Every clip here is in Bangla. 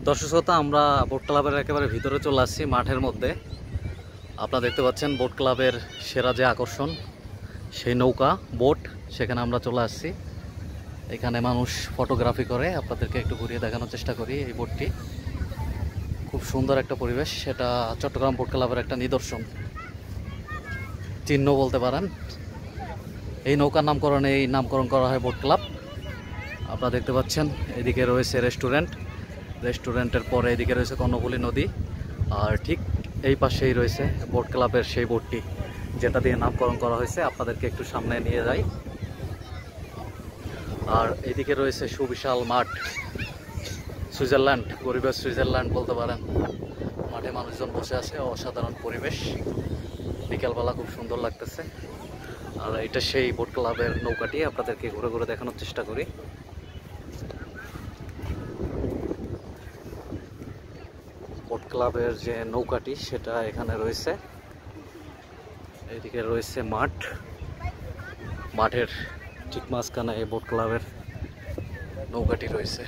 দর্শক শ্রোতা, আমরা বোট ক্লাবের একেবারে ভিতরে চলে আসছি মাঠের মধ্যে। আপনারা দেখতে পাচ্ছেন বোট ক্লাবের সেরা যে আকর্ষণ সেই নৌকা বোট, সেখানে আমরা চলে আসছি। এখানে মানুষ ফটোগ্রাফি করে, আপনাদেরকে একটু ঘুরিয়ে দেখানোর চেষ্টা করি। এই বোটটি খুব সুন্দর একটা পরিবেশ, সেটা চট্টগ্রাম বোট ক্লাবের একটা নিদর্শন, চিহ্ন বলতে পারেন। এই নৌকার নামকরণ করা হয় বোট ক্লাব। আপনারা দেখতে পাচ্ছেন এদিকে রয়েছে রেস্টুরেন্টের পরে এদিকে রয়েছে কর্ণফুলী নদী, আর ঠিক এই পাশেই রয়েছে বোট ক্লাবের সেই বোটটি যেটা দিয়ে নামকরণ করা হয়েছে। আপনাদেরকে একটু সামনে নিয়ে যাই। আর এদিকে রয়েছে সুবিশাল মাঠ, সুইজারল্যান্ড, পরিবেশ সুইজারল্যান্ড বলতে পারেন। মাঠে মানুষজন বসে আছে, অসাধারণ পরিবেশ, বিকালবেলা খুব সুন্দর লাগতেছে। আর এটা সেই বোট ক্লাবের নৌকাটি, আপনাদেরকে ঘুরে ঘুরে দেখানোর চেষ্টা করি। বোট ক্লাবের যে নৌকাটি সেটা এখানে রয়েছে। এইদিকে রয়েছে মাঠের ঠিক মাঝখানে এই বোট ক্লাবের নৌকাটি রয়েছে,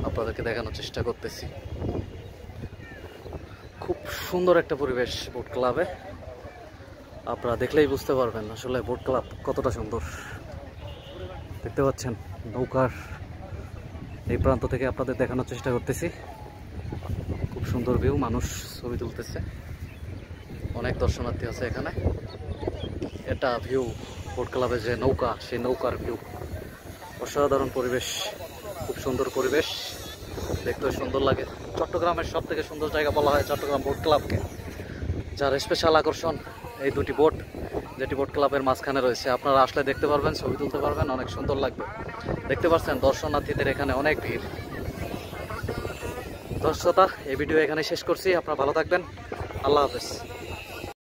আপনাদেরকে দেখানোর চেষ্টা করতেছি। খুব সুন্দর একটা পরিবেশ বোট ক্লাবে, আপনারা দেখলেই বুঝতে পারবেন আসলে বোট ক্লাব কতটা সুন্দর। দেখতে পাচ্ছেন নৌকার এই প্রান্ত থেকে আপনাদের দেখানোর চেষ্টা করতেছি। খুব সুন্দর ভিউ, মানুষ ছবি তুলতেছে, অনেক দর্শনার্থী আছে এখানে। এটা ভিউ বোট ক্লাবের যে নৌকা, সেই নৌকার ভিউ। অসাধারণ পরিবেশ, খুব সুন্দর পরিবেশ, দেখতেও সুন্দর লাগে। চট্টগ্রামের সব থেকে সুন্দর জায়গা বলা হয় চট্টগ্রাম বোট ক্লাবকে, যার স্পেশাল আকর্ষণ এই দুটি বোট, যেটি বোট ক্লাবের মাঝখানে রয়েছে। আপনারা আসলে দেখতে পারবেন, ছবি তুলতে পারবেন, অনেক সুন্দর লাগবে। দেখতে পাচ্ছেন দর্শনার্থীদের এখানে অনেক ভিড়। দর্শকতা, এই ভিডিও এখানে শেষ করছি। আপনারা ভালো থাকবেন, আল্লাহ হাফেজ।